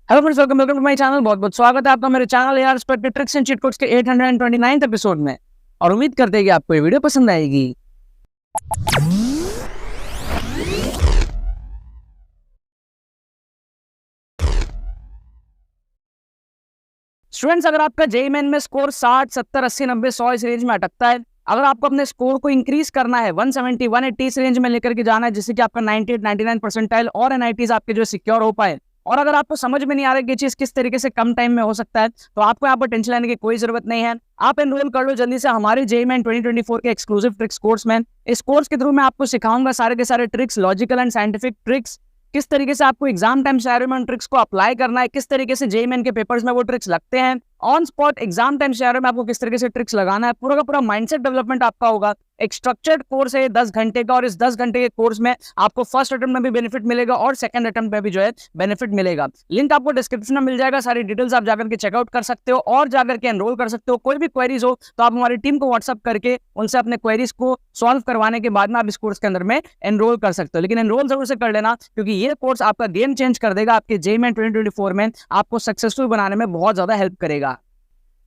Hello friends, welcome to my channel. बहुत बहुत स्वागत है आपका मेरे चैनल यार spectre tricks and cheat codes के 829th एपिसोड में। और उम्मीद करते हैं कि आपको ये वीडियो पसंद आएगी। स्टूडेंट्स, अगर आपका जेईई मेन में स्कोर 60, 70, 80, 90, 100 इस रेंज में अटकता है, अगर आपको अपने स्कोर को इंक्रीज करना है 170, 180 इस रेंज में लेकर के जाना है, जिससे कि आपका 98, 99 परसेंटाइल और एनआईटीज आपके जो सिक्योर हो पाए, और अगर आपको समझ में नहीं आ रहा है कि चीज किस तरीके से कम टाइम में हो सकता है, तो आपको यहाँ पर टेंशन लेने की कोई जरूरत नहीं है। आप एनरोल कर लो जल्दी से हमारे जेईई मेन 2024 के एक्सक्लूसिव ट्रिक्स कोर्स में। इस कोर्स के थ्रू मैं आपको सिखाऊंगा सारे के सारे tricks, logical and scientific tricks, किस तरीके से आपको एग्जाम टाइम सिनेरियो में उन ट्रिक्स को अप्लाई करना है, किस तरीके से जेईई मेन के पेपर्स में वो ट्रिक्स लगते हैं, on spot exam time scenario में आपको किस तरीके से ट्रिक्स लगाना है। पूरा का पूरा माइंडसेट डेवलपमेंट आपका होगा। एक स्ट्रक्चर्ड कोर्स है 10 घंटे का, और इस 10 घंटे के कोर्स में आपको फर्स्ट अटेम्प्ट में भी बेनिफिट मिलेगा और सेकंड अटेम्प्ट में भी जो है बेनिफिट मिलेगा। लिंक आपको डिस्क्रिप्शन में मिल जाएगा। सारी डिटेल्स आप जाकर के चेकआउट कर सकते हो और जाकर के एनरोल कर सकते हो। कोई भी क्वेरीज हो तो आप हमारी टीम को व्हाट्सअप करके उनसे अपने क्वेरीज को सॉल्व करवाने के बाद में आप इस कोर्स के अंदर में एनरोल कर सकते हो। लेकिन एनरोल जरूर से कर लेना, क्योंकि ये कोर्स आपका गेम चेंज कर देगा। आपके जेईई मेन 2024 में आपको सक्सेसफुल बनाने में बहुत ज्यादा हेल्प करेगा।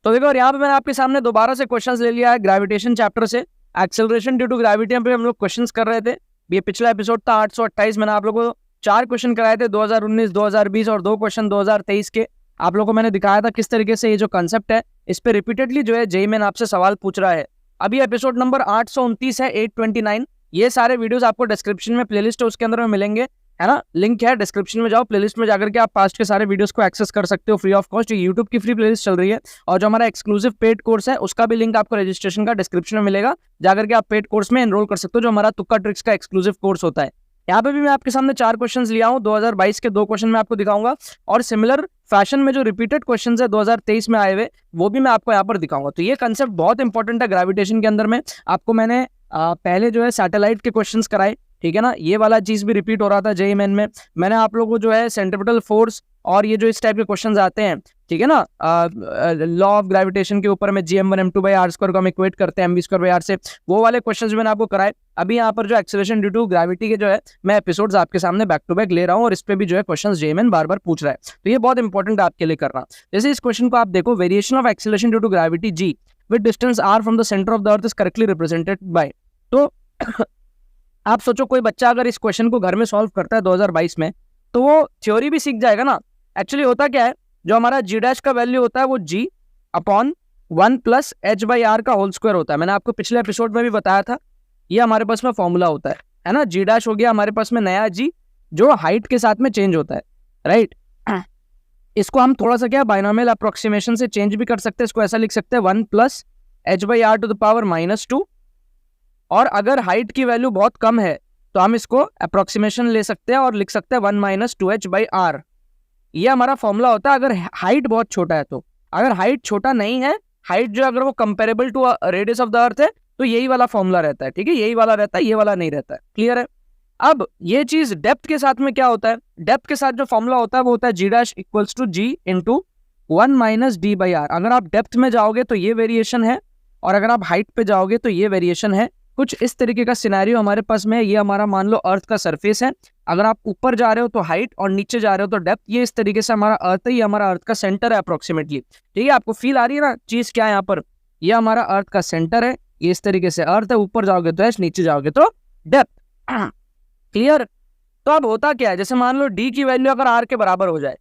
तो देखो, और यहाँ पे मैंने आपके सामने दोबारा से क्वेश्चंस ले लिया है ग्रेविटेशन चैप्टर से। एक्सेलरेशन ड्यू टू ग्रेविटी पे हम लोग क्वेश्चंस कर रहे थे। ये पिछला एपिसोड था 828। मैंने आप लोगों को 4 क्वेश्चन कराए थे 2019, 2020 और 2 क्वेश्चन 2023 के। आप लोगों को मैंने दिखाया था किस तरीके से ये जो कंसेप्ट है इस पे रिपीटेडली जो है जेईई मेन आपसे सवाल पूछ रहा है। अभी एपिसोड नंबर 829 है, 829। ये सारे वीडियोस आपको डिस्क्रिप्शन में प्लेलिस्ट है उसके अंदर में मिलेंगे, है ना। लिंक है डिस्क्रिप्शन में, जाओ प्लेलिस्ट में जाकर के आप पास्ट के सारे वीडियोस को एक्सेस कर सकते हो फ्री ऑफ कॉस्ट। यूट्यूब की फ्री प्लेलिस्ट चल रही है, और जो हमारा एक्सक्लूसिव पेड कोर्स है उसका भी लिंक आपको रजिस्ट्रेशन का डिस्क्रिप्शन में मिलेगा। जाकर के आप पेड कोर्स में एनरोल कर सकते हो, जो हमारा तुक्का ट्रिक्स का एक्सक्लूसिव कोर्स होता है। यहाँ पे भी मैं आपके सामने 4 क्वेश्चन लिया हूँ। 2022 के 2 क्वेश्चन मैं आपको दिखाऊंगा, और सिमिलर फैशन में जो रिपीटेड क्वेश्चन है 2023 में आए हुए वो भी मैं आपको यहाँ पर दिखाऊंगा। तो ये कंसेप्ट बहुत इंपॉर्टेंट है ग्रेविटेशन के अंदर में। आपको मैंने पहले जो है सैटेलाइट के क्वेश्चंस कराए, ठीक है ना। ये वाला चीज भी रिपीट हो रहा था जेईई मेन में। मैंने आप लोगों को जो है सेंट्रिपिटल फोर्स और ये जो इस टाइप के क्वेश्चंस आते हैं, ठीक है ना, लॉ ऑफ ग्रेविटेशन के ऊपर में GM1 m2/r² को हम इक्वेट करते हैं mv²/r से, वो वाले क्वेश्चंस मैंने आपको कराए। अभी यहाँ पर जो एक्सेलरेशन ड्यू टू ग्रेविटी के जो है मैं एपिसोड्स आपके सामने बैक टू बैक ले रहा हूँ, और इस पे भी जो है क्वेश्चंस जेईई मेन बार बार पूछ रहा है। तो ये बहुत इंपॉर्टेंट है आपके लिए करना। जैसे इस क्वेश्चन को आप देखो, variation of acceleration due to gravity g with distance r from the centre of the earth is correctly represented by. तो आप सोचो, कोई बच्चा अगर इस क्वेश्चन को घर में सॉल्व करता है 2022 में, तो वो थ्योरी भी सीख जाएगा ना। एक्चुअली होता क्या है, जो हमारा g' का वैल्यू होता है वो g/1 + h/r का होल स्क्वायर होता है। मैंने आपको पिछले एपिसोड में भी बताया था, ये हमारे पास में फॉर्मूला होता है ना। g' हो गया हमारे पास में नया g, जो हाइट के साथ में चेंज होता है, राइट। इसको हम थोड़ा सा क्या बाइनोमियल अप्रोक्सीमेशन से चेंज भी कर सकते हैं। इसको ऐसा लिख सकते हैं 1 + h/r टू द पावर -2। और अगर हाइट की वैल्यू बहुत कम है तो हम इसको अप्रोक्सीमेशन ले सकते हैं और लिख सकते हैं 1 - 2h/r। ये हमारा फॉर्मूला होता है अगर हाइट बहुत छोटा है तो। अगर हाइट छोटा नहीं है, हाइट जो अगर वो comparable to radius of the earth है, तो यही वाला फॉर्मूला रहता है, ठीक है। यही वाला रहता है, ये वाला नहीं रहता है। क्लियर है। अब ये चीज डेप्थ के साथ में क्या होता है, डेप्थ के साथ जो फॉर्मूला होता है वो होता है g' = g × 1 - d/r। अगर आप डेप्थ में जाओगे तो ये वेरिएशन है, और अगर आप हाइट पे जाओगे तो ये वेरिएशन है। कुछ इस तरीके का सिनेरियो हमारे पास में है। ये हमारा मान लो अर्थ का सरफेस है। अगर आप ऊपर जा रहे हो तो हाइट और नीचे जा रहे हो तो डेप्थ। ये इस तरीके से हमारा अर्थ है, ये हमारा अर्थ का सेंटर है अप्रोक्सीमेटली, ठीक है। आपको फील आ रही है ना चीज क्या है यहाँ पर। ये हमारा अर्थ का सेंटर है, ये इस तरीके से अर्थ है। ऊपर जाओगे तो एच, नीचे जाओगे तो डेप्थ। क्लियर। तो अब होता क्या है, जैसे मान लो डी की वैल्यू अगर आर के बराबर हो जाए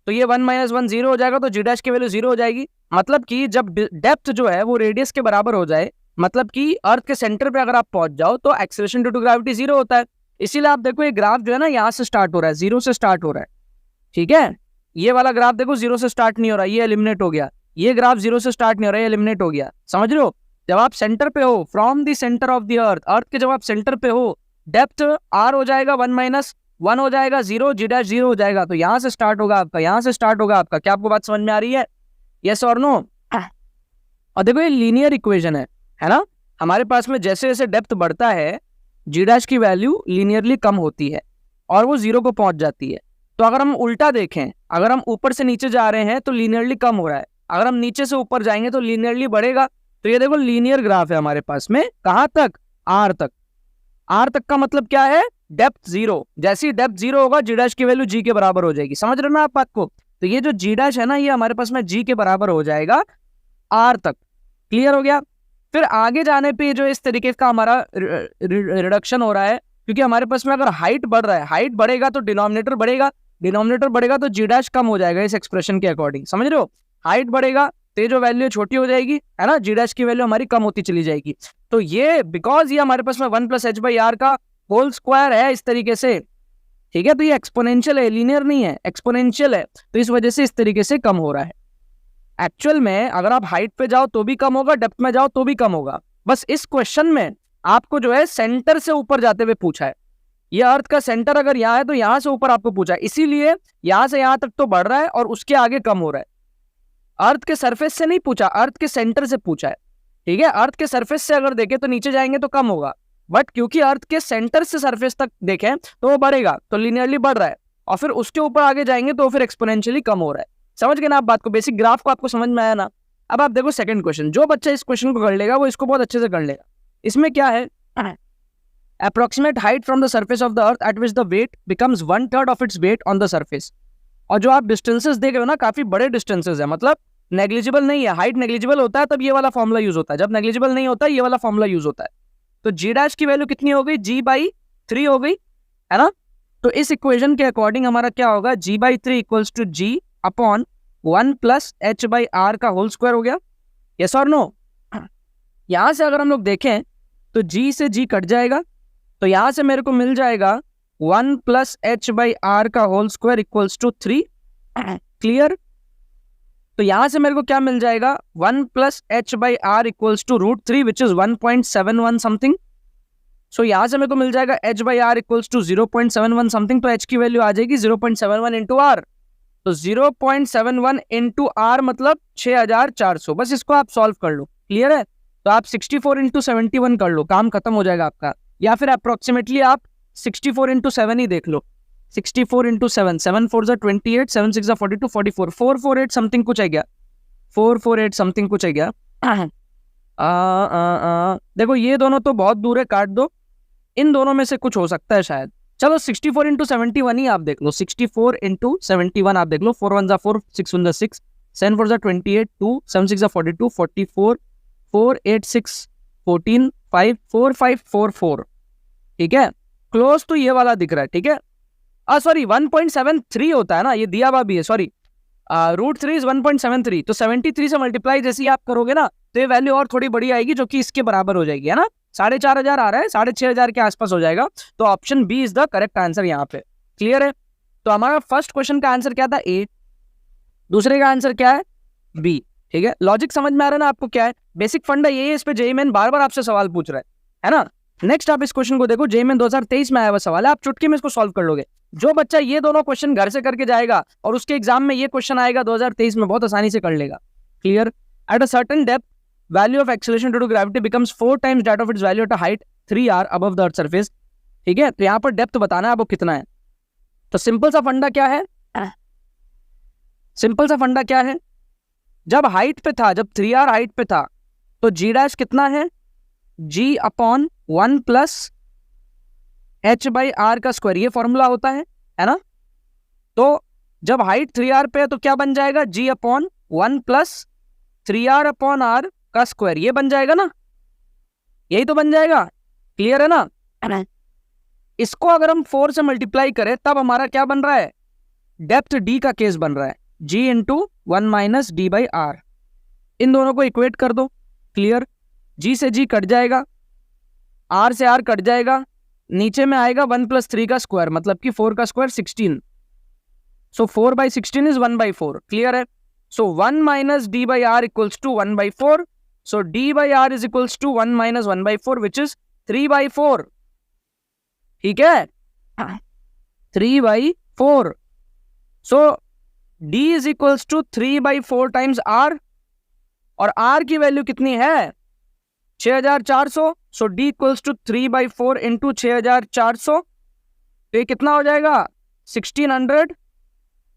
तो ये 1 - 1 0 हो जाएगा, तो g' की वैल्यू 0 हो जाएगी। मतलब कि जब डेप्थ जो है वो रेडियस के बराबर हो जाए, मतलब कि अर्थ के सेंटर पे अगर आप पहुंच जाओ, तो एक्सेलरेशन ड्यू टू ग्रेविटी 0 होता है। इसीलिए आप देखो ये ग्राफ जो है ना यहाँ से स्टार्ट हो रहा है, 0 से स्टार्ट हो रहा है, ठीक है। ये वाला ग्राफ देखो 0 से स्टार्ट नहीं हो रहा, ये एलिमिनेट हो गया। ये ग्राफ 0 से स्टार्ट नहीं हो रहा, ये एलिमिनेट हो गया। समझ रहे हो। जब आप सेंटर पे हो, from the centre of the earth, earth के जब आप सेंटर पे हो, डेप्थ r हो जाएगा 1 - 1 हो जाएगा 0, g' 0 हो जाएगा। तो यहाँ से स्टार्ट होगा आपका, यहाँ से स्टार्ट होगा आपका। क्या आपको बात समझ में आ रही है? यस और नो। और देखो ये लीनियर इक्वेशन है ना। हमारे पास में जैसे जैसे डेप्थ बढ़ता है, g' की वैल्यू लीनियरली कम होती है और वो 0 को पहुंच जाती है। तो अगर हम उल्टा देखें, अगर हम ऊपर से नीचे जा रहे हैं तो लीनियरली कम हो रहा है, अगर हम नीचे से ऊपर जाएंगे तो लीनियरली बढ़ेगा। तो ये देखो लीनियर ग्राफ है हमारे पास में, कहाँ तक, r तक। r तक का मतलब क्या है, डेप्थ 0। जैसे ही डेप्थ 0 होगा, g' की वैल्यू g के बराबर हो जाएगी। समझ रहे हो ना आप बात को। तो ये जो जी डैश है ना, ये हमारे पास में जी के बराबर हो जाएगा आर तक। क्लियर हो गया। फिर आगे जाने पे जो इस तरीके का हमारा रिडक्शन हो रहा है, क्योंकि हमारे पास में अगर हाइट बढ़ रहा है, हाइट बढ़ेगा तो डिनोमिनेटर बढ़ेगा, डिनोमिनेटर बढ़ेगा तो जी डैश कम हो जाएगा इस एक्सप्रेशन के अकॉर्डिंग, समझ रहे हो। हाइट बढ़ेगा तो ये जो वैल्यू छोटी हो जाएगी, है ना, जी डैश की वैल्यू हमारी कम होती चली जाएगी। तो ये बिकॉज ये हमारे पास में 1 + h/r का होल स्क्वायर है इस तरीके से, ठीक है। तो ये एक्सपोनेंशियल है, लीनियर नहीं है, एक्सपोनेंशियल है, तो इस वजह से इस तरीके से कम हो रहा है। एक्चुअल में अगर आप हाइट पे जाओ तो भी कम होगा, डेप्थ में जाओ तो भी कम होगा। बस इस क्वेश्चन में आपको जो है सेंटर से ऊपर जाते हुए पूछा है। ये अर्थ का सेंटर अगर यहाँ है तो यहां से ऊपर आपको पूछा है, इसीलिए यहां से यहां तक तो बढ़ रहा है और उसके आगे कम हो रहा है। अर्थ के सरफेस से नहीं पूछा, अर्थ के सेंटर से पूछा है, ठीक है। अर्थ के सरफेस से अगर देखें तो नीचे जाएंगे तो कम होगा, बट क्योंकि अर्थ के सेंटर से सरफेस तक देखें तो वो बढ़ेगा, तो लिनियरली बढ़ रहा है, और फिर उसके ऊपर आगे जाएंगे तो फिर एक्सपोनेंशियली कम हो रहा है। समझ गए ना आप बात को, बेसिक ग्राफ को आपको समझ में आया ना। अब आप देखो सेकंड क्वेश्चन, जो बच्चा इस क्वेश्चन को कर लेगा वो इसको बहुत अच्छे से कर लेगा। इसमें क्या है, approximate height from the surface of the earth at which the weight becomes 1/3 of its weight on the surface. और जो आप डिस्टेंसेस देख रहे हो ना, काफी बड़े डिस्टेंसेस है, मतलब नेग्लिजिबल नहीं है। हाइट नेग्लिजिबल होता है तब ये वाला फॉर्मूला यूज होता है, जब नेग्लिजिबल नहीं होता ये वाला फॉर्मूला यूज होता है। तो जी डैश की वैल्यू कितनी हो गई, g/3 हो गई, है ना। तो इस इक्वेशन के अकॉर्डिंग हमारा क्या होगा, g/3 equals to g upon 1 + h/r का होल स्क्वायर हो गया। यस और नो। यहां से अगर हम लोग देखें तो g से g कट जाएगा, तो यहां से मेरे को मिल जाएगा 1 + h/r का whole square equals to 3। Clear. तो यहां से मेरे को क्या मिल जाएगा, 1 + h/r equals to √3 which is 1.71 something. So यहां से मेरे को मिल जाएगा h/r इक्वल्स टू 0.71 समथिंग। तो h की वैल्यू आ जाएगी 0.71 इंटू r। तो 0.71 इंटू r मतलब 6400। बस इसको आप सॉल्व कर लो, क्लियर है। तो आप 64 इंटू 71 कर लो, काम खत्म हो जाएगा आपका। या फिर अप्रोक्सीमेटली आप 64 इंटू 7 ही देख लो, 64 इंटू 7, 7 4 ज़ा 28, 7 6 ज़ा 42, 44, 448 समथिंग कुछ है क्या, 448 समथिंग कुछ है क्या। देखो ये दोनों तो बहुत दूर है, काट दो, इन दोनों में से कुछ हो सकता है शायद। चलो 64 इंटू 71 ही आप देख लो, 64 इंटू 71 आप देख लो, 4 1 ज़ा 4, 6 1 ज़ा 6, 7 4 ज़ा 28, 2 7 6 ज़ा 42, 44, 4 8 6 14, 5 4 5 4 4, ठीक है। क्लोज तो ये वाला दिख रहा है, ठीक है। सॉरी 1.73 होता है ना, ये दिया हुआ भी है, सॉरी √3 इज 1.73। तो 73 से मल्टीप्लाई जैसे ही आप करोगे ना तो ये वैल्यू और थोड़ी बड़ी आएगी, जो कि इसके बराबर हो जाएगी, है ना। 4500 आ रहा है, 6500 के आसपास हो जाएगा। तो option B is the correct answer यहाँ पे। क्लियर है। तो हमारा फर्स्ट क्वेश्चन का आंसर क्या था, ए। दूसरे का आंसर क्या है, बी। ठीक है, लॉजिक समझ में आ रहा है ना आपको क्या है। बेसिक फंडा यही है, इस पे जेईई मेन बार बार आपसे सवाल पूछ रहा है ना। नेक्स्ट आप इस क्वेश्चन को देखो, जेईई मेन 2023 में आया हुआ सवाल है, आप चुटकी में इसको सॉल्व कर लोगे। जो बच्चा ये दोनों क्वेश्चन घर से करके जाएगा और उसके एग्जाम में ये क्वेश्चन आएगा 2023 में, बहुत आसानी से कर लेगा। Clear. At a certain depth value of acceleration due to gravity becomes 4 times that of its value at a height 3r above the earth surface. ठीक है, तो यहाँ पर डेप्थ बताना है आपको कितना है। तो सिंपल सा फंडा क्या है, सिंपल सा फंडा क्या है, जब हाइट पे था, जब 3r हाइट पे था तो जी डैश कितना है, g अपॉन 1 + h/r का स्क्वायर, ये फॉर्मूला होता है ना। तो जब हाइट 3r पे है तो क्या बन जाएगा, g upon 1 + 3r upon r का स्क्वायर, ये बन जाएगा ना, यही तो बन जाएगा। क्लियर है ना। इसको अगर हम 4 से मल्टीप्लाई करें तब हमारा क्या बन रहा है, डेप्थ d का केस बन रहा है, g इंटू 1 - d/r। इन दोनों को इक्वेट कर दो। क्लियर। g से g कट जाएगा, r से r कट जाएगा, नीचे में आएगा 1 + 3 का स्क्वायर, मतलब कि 4 का स्क्वायर 16। So 4/16 is 1/4। क्लियर है। So 1 - d/r equals to 1/4। So d/r is equals to 1 - 1/4 which is 3/4। ठीक है, 3/4। So d is equals to 3/4 times r, और r की वैल्यू कितनी है, 6400। So d equals to 3/4 into 6400। तो ये कितना हो जाएगा, 1600।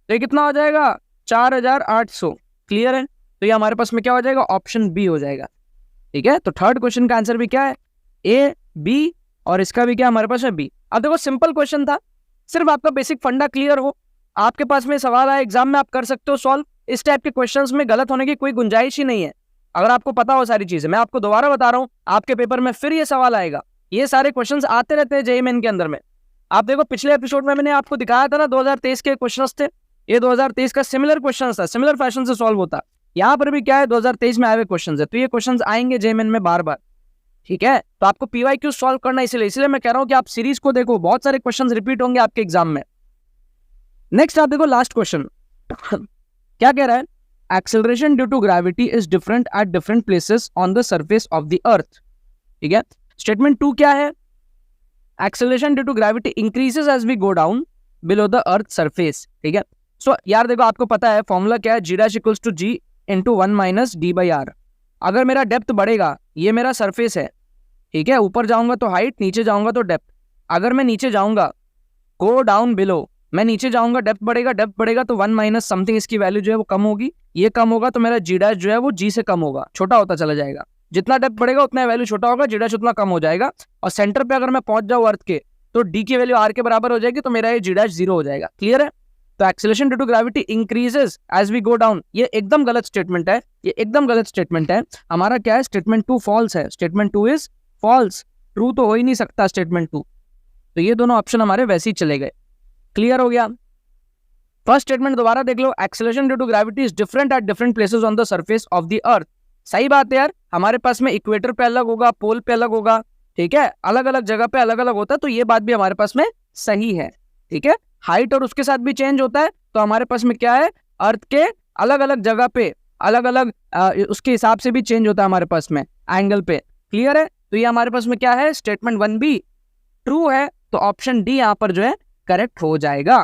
तो ये कितना हो जाएगा, 4800। क्लियर है। तो ये हमारे पास में क्या हो जाएगा, ऑप्शन बी हो जाएगा। ठीक है, तो थर्ड क्वेश्चन का आंसर भी क्या है, ए बी, और इसका भी क्या हमारे पास है, बी। अब देखो सिंपल क्वेश्चन था, सिर्फ आपका बेसिक फंडा क्लियर हो आपके पास में सवाल आए एग्जाम में, आप कर सकते हो सॉल्व। इस टाइप के क्वेश्चंस में गलत होने की कोई गुंजाइश ही नहीं है, अगर आपको पता हो सारी चीजें। मैं आपको दोबारा बता रहा हूँ, आपके पेपर में फिर ये सवाल आएगा। ये सारे क्वेश्चंस आते रहते हैं जेईई मेन के अंदर में। आप देखो पिछले एपिसोड में मैंने आपको दिखाया था ना, 2023 के क्वेश्चंस थे, ये 2023 का सिमिलर क्वेश्चन था, सिमिलर फैशन से सॉल्व होता। यहाँ पर भी क्या है, 2023 में आए हुए क्वेश्चन है, तो ये क्वेश्चन आएंगे जेईई मेन में बार बार, ठीक है। तो आपको पीवाईक्यू सॉल्व करना, इसलिए मैं कह रहा हूँ कि आप सीरीज को देखो, बहुत सारे क्वेश्चन रिपीट होंगे आपके एग्जाम में। नेक्स्ट आप देखो लास्ट क्वेश्चन क्या कह रहा है, acceleration due to gravity is different at different places on the surface of the earth, ठीक है। स्टेटमेंट 2 क्या है, acceleration due to gravity increases as we go down below the earth surface, ठीक है। सो यार देखो, आपको पता है फॉर्मूला क्या है, g dash equals to g into 1 minus d by r. अगर मेरा डेप्थ बढ़ेगा, ये मेरा सरफेस है, ठीक है, ऊपर जाऊंगा तो हाइट, नीचे जाऊंगा तो डेप्थ। अगर मैं नीचे जाऊंगा, गो डाउन बिलो, मैं नीचे जाऊंगा, डेप्थ बढ़ेगा तो 1 माइनस समथिंग इसकी वैल्यू जो है वो कम होगी, ये कम होगा तो मेरा जी डैश जो है वो जी से कम होगा, छोटा होता चला जाएगा। जितना डेप्थ बढ़ेगा उतना वैल्यू छोटा होगा, जी डैश उतना कम हो जाएगा। और सेंटर पे अगर मैं पहुंच जाऊं अर्थ के, तो डी की वैल्यू आर के बराबर हो जाएगी, तो मेरा ये जी डैश 0 हो जाएगा। क्लियर है। तो acceleration due to gravity increases as we go down, ये एकदम गलत स्टेटमेंट है, ये एकदम गलत स्टेटमेंट है। हमारा क्या है, स्टेटमेंट 2 फॉल्स है, स्टेटमेंट 2 इज फॉल्स, ट्रू तो हो ही नहीं सकता स्टेटमेंट 2। तो ये दोनों ऑप्शन हमारे वैसे ही चले गए। क्लियर हो गया। फर्स्ट स्टेटमेंट दोबारा देख लो, acceleration due to gravity is different at different places on the surface of the earth. सही बात है यार, हमारे पास में इक्वेटर पे अलग होगा, पोल पे अलग होगा, ठीक है, अलग अलग जगह पे अलग अलग होता है, तो ये बात भी हमारे पास में सही है, ठीक है। हाइट और उसके साथ भी चेंज होता है, तो हमारे पास में क्या है, अर्थ के अलग अलग जगह पे अलग अलग उसके हिसाब से भी चेंज होता है हमारे पास में एंगल पे। क्लियर है। तो ये हमारे पास में क्या है, स्टेटमेंट 1 भी ट्रू है, तो ऑप्शन डी यहाँ पर जो है करेक्ट हो जाएगा,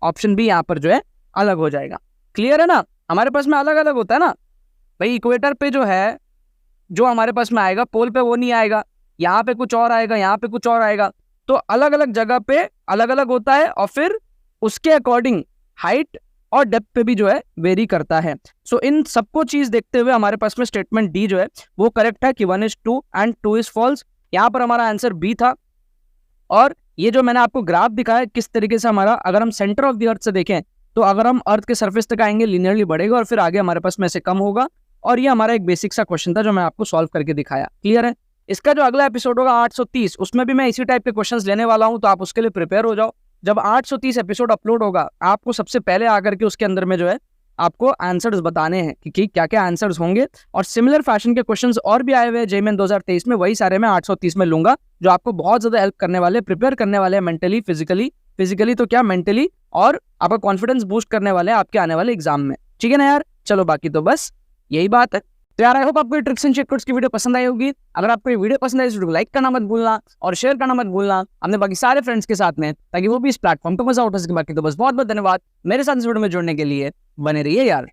ऑप्शन बी यहाँ पर जो है अलग हो जाएगा। क्लियर है ना, हमारे पास में अलग अलग होता है ना भाई, इक्वेटर पे जो है, जो हमारे पास में आएगा, पोल पे वो नहीं आएगा, यहाँ पे कुछ और आएगा, यहाँ पे कुछ और आएगा, तो अलग अलग जगह पे अलग अलग होता है, और फिर उसके अकॉर्डिंग हाइट और डेप्थ पे भी जो है वेरी करता है। सो इन सबको चीज देखते हुए हमारे पास में स्टेटमेंट डी जो है वो करेक्ट है कि 1 is 2 and 2 is false। यहाँ पर हमारा आंसर बी था। और ये जो मैंने आपको ग्राफ दिखाया किस तरीके से हमारा, अगर हम सेंटर ऑफ द अर्थ से देखें, तो अगर हम अर्थ के सरफेस तक आएंगे लीनियरली बढ़ेगा, और फिर आगे हमारे पास में से कम होगा। और ये हमारा एक बेसिक सा क्वेश्चन था जो मैं आपको सॉल्व करके दिखाया। क्लियर है। इसका जो अगला एपिसोड होगा 830, उसमें भी मैं इसी टाइप के क्वेश्चंस लेने वाला हूं, तो आप उसके लिए प्रिपेयर हो जाओ। जब 830 एपिसोड अपलोड होगा, आपको सबसे पहले आकर के उसके अंदर में जो है आपको आंसर्स बताने हैं कि क्या क्या आंसर्स होंगे। और सिमिलर फैशन के क्वेश्चंस और भी आए हुए हैं जेईई मेन 2023 में, वही सारे मैं 830 में लूंगा, जो आपको बहुत ज्यादा हेल्प करने वाले, प्रिपेयर करने वाले हैं मेंटली, फिजिकली तो क्या मेंटली, और आपका कॉन्फिडेंस बूस्ट करने वाले हैं आपके आने वाले एग्जाम में। ठीक है ना यार, चलो बाकी तो बस यही बात है। तो यार आई होप आपको ट्रिक्स एंड शॉर्टकट्स की वीडियो पसंद आई होगी। अगर आपको ये वीडियो पसंद आई, इस वीडियो को लाइक करना मत भूलना और शेयर करना मत भूलना अपने बाकी सारे फ्रेंड्स के साथ में, ताकि वो भी इस प्लेटफॉर्म पर मजा उठा सके। बाकी तो बस बहुत बहुत धन्यवाद मेरे साथ इस वीडियो में जुड़ने के लिए। बने रहिए यार।